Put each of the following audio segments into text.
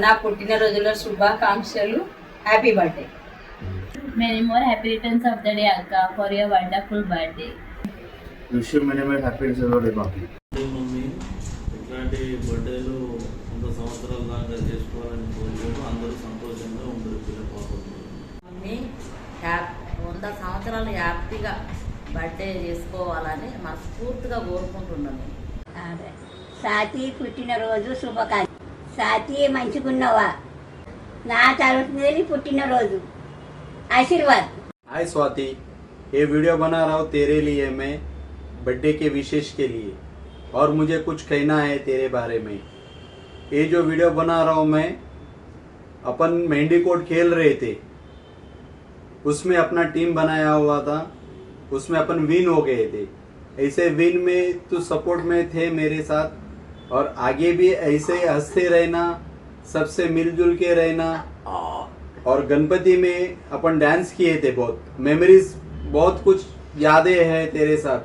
నా పుట్టినరోజుల శుభాకాంక్షలు. Happy birthday. Many more happy returns of the day, Akka, for your wonderful birthday. Wish you many more happy returns of the day, Baki. Mummy ఇట్లాంటి బర్త్డేలు 100 సంవత్సరాల దాకా చేసుకోవాలని కోరుకుంటూ అందరూ సంతోషంగా ఉండరు పిల్లలు. మమ్మీ 100 సంవత్సరాలు హ్యాపీగా బర్త్డే చేసుకోవాలని మనస్ఫూర్తిగా కోరుకుంటున్నాను. అదే సాతి పుట్టినరోజు శుభాకాంక్షలు. సాతి మంచిగున్నవా? నా తరఫున పుట్టినరోజు आशीर्वाद। हाय स्वाति, ये वीडियो बना रहा हूँ तेरे लिए, मैं बर्थडे के विशेष के लिए, और मुझे कुछ कहना है तेरे बारे में। ये जो वीडियो बना रहा हूँ मैं, अपन मेहंदी कोड खेल रहे थे, उसमें अपना टीम बनाया हुआ था, उसमें अपन विन हो गए थे। ऐसे विन में तू सपोर्ट में थे मेरे साथ, और आगे भी ऐसे हंसते रहना, सबसे मिलजुल के रहना। और गणपति में अपन डांस किए थे, बहुत मेमोरीज, बहुत कुछ यादें हैं तेरे साथ।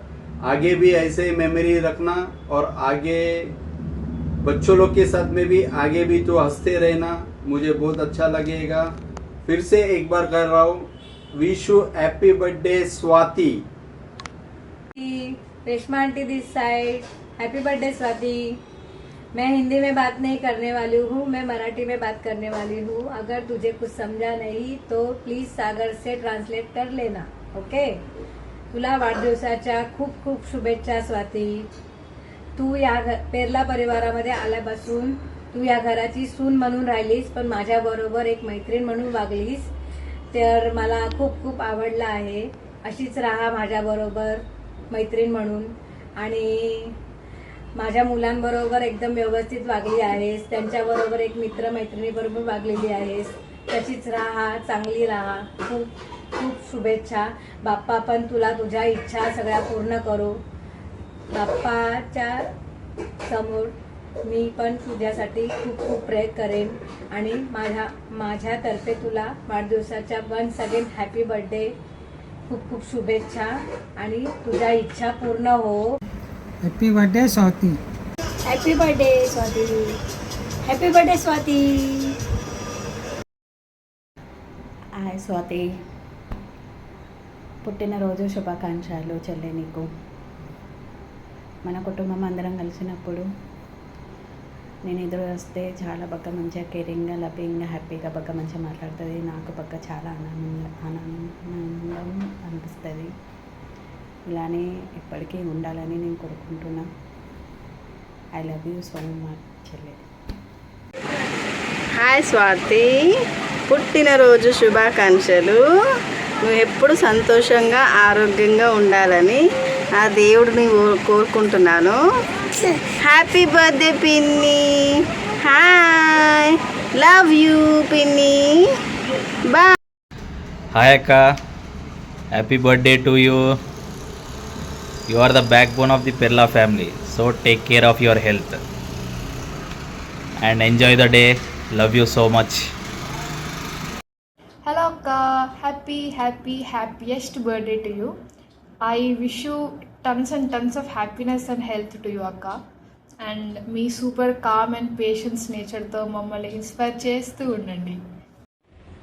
आगे भी ऐसे मेमोरी रखना, और आगे बच्चों लोग के साथ में भी आगे भी तो हंसते रहना, मुझे बहुत अच्छा लगेगा। फिर से एक बार कर रहा हूँ, wish you happy birthday Swati. Reshma aunty this side, happy birthday Swati. मैं हिंदी में बात नहीं करने वाली हूँ, मैं मराठी में बात करने वाली हूँ। अगर तुझे कुछ समझा नहीं तो प्लीज सागर से ट्रांसलेट कर लेना, ओके। तुला वाढदिवसाच्या खूप खूप शुभेच्छा स्वाती। तू या पेरला परिवारामध्ये आल्यापासून तू या घराची सून म्हणून राहिलीस, पण माझ्याबरोबर एक मैत्रीण म्हणून वागलीस, तर मला खूप खूप आवडलं आहे। अशीच राहा माझ्याबरोबर मैत्रीण म्हणून, आणि माझ्या मुलांबरोबर एकदम व्यवस्थित वागली आहेस, त्यांच्याबरोबर एक मित्र मैत्रिणीबरोबर वागलेली आहेस, तशीच राहा, चांगली राहा। खूप खूप शुभेच्छा। बाप्पा पण तुला तुझ्या इच्छा सगळ्या पूर्ण करो। बाप्पाच्या समोर मी पण तुझ्यासाठी खूप खूप प्रयत्न करेन, आणि माझ्यातर्फे तुला वाढदिवसाच्या वन्स अगेन हॅपी बर्थडे, खूप खूप शुभेच्छा, आणि तुझ्या इच्छा पूर्ण हो। Happy birthday Swati. Happy birthday Swati. Happy birthday Swati. Hi Swathi, పుట్టినరోజు శుభాకాంక్షలు చెల్లె నీకు. మన కుటుంబం అందరం కలిసినప్పుడు నేను ఎదురు వస్తే చాలా బాగా మంచిగా కేరింగ్గా లవింగ్గా హ్యాపీగా బాగా మంచిగా మాట్లాడుతుంది. నాకు బాగా చాలా ఆనందం అనిపిస్తుంది. ఇలానే ఎప్పటికీ ఉండాలని నేను కోరుకుంటున్నా. I love you so much చెల్లె. హాయ్ స్వాతి, పుట్టినరోజు శుభాకాంక్షలు. నువ్వు ఎప్పుడు సంతోషంగా ఆరోగ్యంగా ఉండాలని ఆ దేవుడిని కోరుకుంటున్నాను. హ్యాపీ బర్త్డే పిన్ని. హాయ్, లవ్ యూ పిన్ని. బాయ్. హాయ్ అక్క, happy birthday to you. You are the backbone of the Perla family, so take care of your health and enjoy the day. Love you so much. Hello Akka, happiest birthday to you. I wish you tons and tons of happiness and health to you Akka, and మీ super calm and patience నేచర్తో మమ్మల్ని inspire చేస్తూ ఉండండి.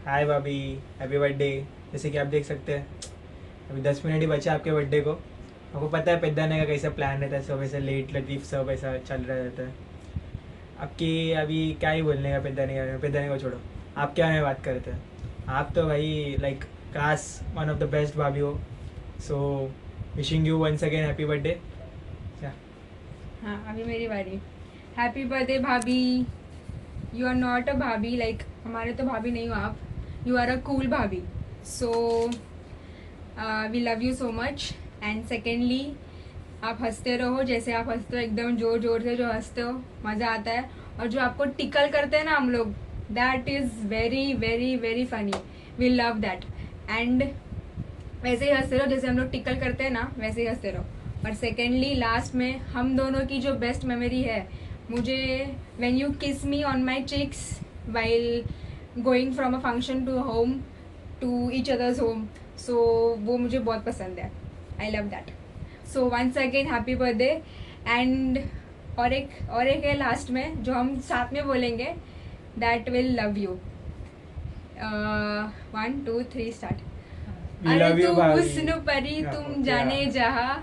हाय भाभी, happy birthday. जैसे कि आप देख सकते हैं अभी 10 मिनट ही बचे आपके बर्थडे को। आपको पता है पेदाने का कैसा प्लान रहता है, सब ऐसा लेट लतीफ़ सब ऐसा चल रहा रहता है। आपकी अभी क्या ही बोलने का पेदाने का, पेदाने को छोड़ो, आप क्या में बात करते हैं। आप तो भाई like class one of the best भाभी हो। So wishing you once again happy birthday. हाँ, अभी मेरी बारी। हैप्पी बर्थडे भाभी। यू आर नॉट अ भाभी, लाइक हमारे तो भाभी नहीं हो आप, यू आर अ कूल भाभी। So we love you so much. And secondly, आप हंसते रहो जैसे आप हंसते हो, एकदम जोर जोर से जो हंसते हो, मज़ा आता है। और जो आपको टिकल करते हैं ना हम लोग, that is very very very funny, we love that. And वैसे ही हंसते रहो जैसे हम लोग टिकल करते हैं ना, वैसे ही हंसते रहो। और सेकेंडली लास्ट में हम दोनों की जो बेस्ट मेमोरी है, मुझे when you kiss me on my cheeks while going from a function to home to each others home, so वो मुझे बहुत पसंद है। I love that. So once again happy birthday. And और एक है लास्ट में जो हम साथ में बोलेंगे, that will love you. 1 2 3 start. We love you, तू भाभी. हुस्न परी तुम जाने जहाँ,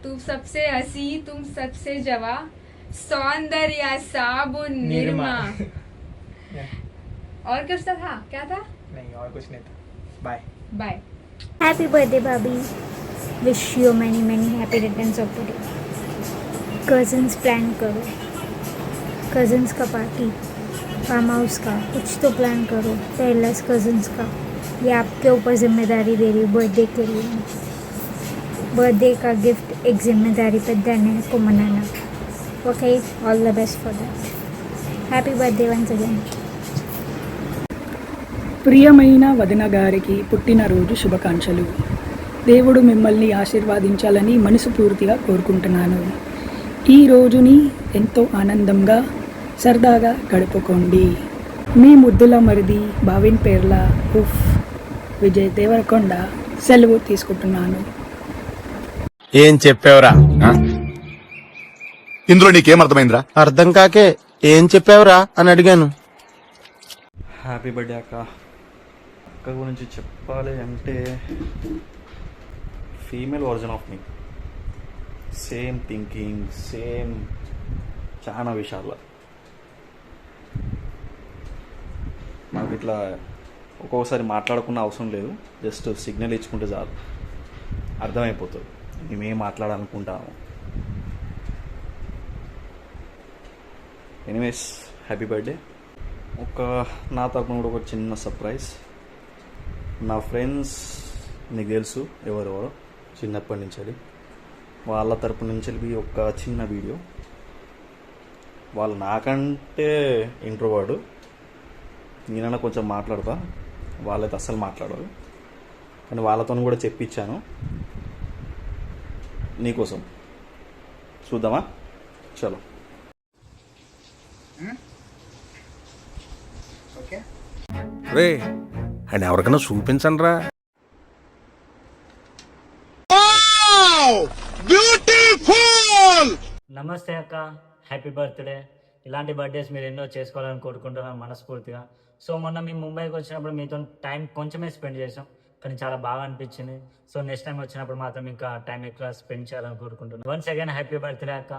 तू सबसे हसी तुम सबसे जवा, सौंदर्य साबुन निरमा. और कुछ था? क्या था? नहीं और कुछ नहीं था. बाय. बाय. हैप्पी बर्थडे भाभी. Wish you many many happy returns of the day. Cousins plan करो, कज़न्स का पार्टी, फार्म हाउस का कुछ तो प्लान करो. पहला कज़न्स का, ये आपके ऊपर जिम्मेदारी दे रही हूँ बर्थडे के लिए. बर्थडे का गिफ्ट एक जिम्मेदारी पे देने को मनाना. Okay, all the best for that. Happy birthday once again. ప్రియమైన వదిన గారికి పుట్టినరోజు శుభాకాంక్షలు. దేవుడు మిమ్మల్ని ఆశీర్వదించాలని మనస్ఫూర్తిగా కోరుకుంటున్నాను. ఈ రోజుని ఎంతో ఆనందంగా సరదాగా గడుపుకోండి. మీ ముద్దుల మరిది భావిన్ పేర్ల ఉఫ్ విజయ్ దేవరకొండ సెలవు తీసుకుంటున్నాను. ఏం చెప్పావురా? ఇందులో నీకేం అర్థమైందిరా? అర్థం కాకే ఏం చెప్పావురా అని అడిగాను. హ్యాపీ బర్త్డే అక్క. అక్క గురించి చెప్పాలి అంటే female version of me. Same thinking, same చాలా విషయాల్లో. నాకు ఇట్లా ఒక్కొక్కసారి మాట్లాడుకున్న అవసరం లేదు, జస్ట్ సిగ్నల్ ఇచ్చుకుంటే చాలు, అర్థమైపోతుంది మేమేం మాట్లాడాలనుకుంటాము. Anyways happy birthday. నా తరపున కూడా ఒక చిన్న సర్ప్రైజ్. నా ఫ్రెండ్స్ నీకు తెలుసు ఎవరెవరో చిన్నప్పటి నుంచి, వాళ్ళ తరపు నుంచి ఒక చిన్న వీడియో. వాళ్ళు నాకంటే ఇంట్రోవర్డ్, నేనైనా కొంచెం మాట్లాడతా, వాళ్ళైతే అస్సలు మాట్లాడరు. కానీ వాళ్ళతో కూడా చెప్పించాను నీకోసం. చూద్దామా? చలో. రే అని ఎవరికైనా చూపించండి రా. నమస్తే అక్క, హ్యాపీ బర్త్డే. ఇలాంటి బర్త్డేస్ మీరు ఎన్నో చేసుకోవాలని కోరుకుంటున్నాను మనస్ఫూర్తిగా. సో మొన్న మేము ముంబైకి వచ్చినప్పుడు మీతో టైం కొంచెమే స్పెండ్ చేసాం, కానీ చాలా బాగా అనిపించింది. సో నెక్స్ట్ టైం వచ్చినప్పుడు మాత్రం ఇంకా టైం ఎక్కువ స్పెండ్ చేయాలని కోరుకుంటున్నాను. వన్స్ అగైన్ హ్యాపీ బర్త్డే అక్క.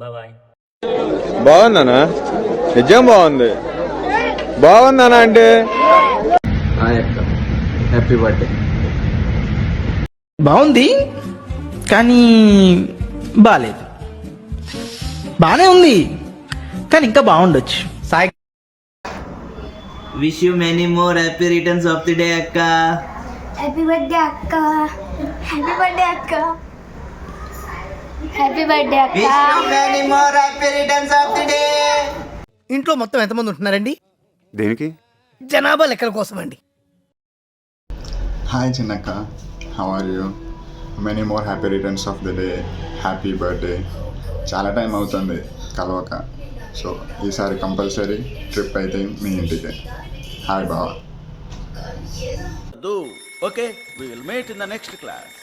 బాయ్. బాగుందనా? నిజం బాగుంది. బాగుందనా అంటే హ్యాపీ బర్త్డే. బాగుంది కానీ బాగాలేదు. బాగానే ఉంది కానీ ఇంకా బాగుండొచ్చు. Sai wish you many more happy returns of the day అక్క. హ్యాపీ బర్త్డే అక్క. హ్యాపీ బర్త్డే అక్క. హ్యాపీ బర్త్డే అక్క. Wish you many more happy returns of the day. ఇంట్లో మొత్తం ఎంతమంది ఉంటున్నారండి? దేనికి? జనాభా లెక్కల కోసం అండి. హాయ్ చిన్నక్క, how are you? Many more happy returns of the day. Happy birthday. చాలా టైం అవుతుంది కలవక, సో ఈసారి కంపల్సరీ ట్రిప్ అయితే మీ ఇంటికి. హాయ్ బావా. Okay, we will meet in the next class.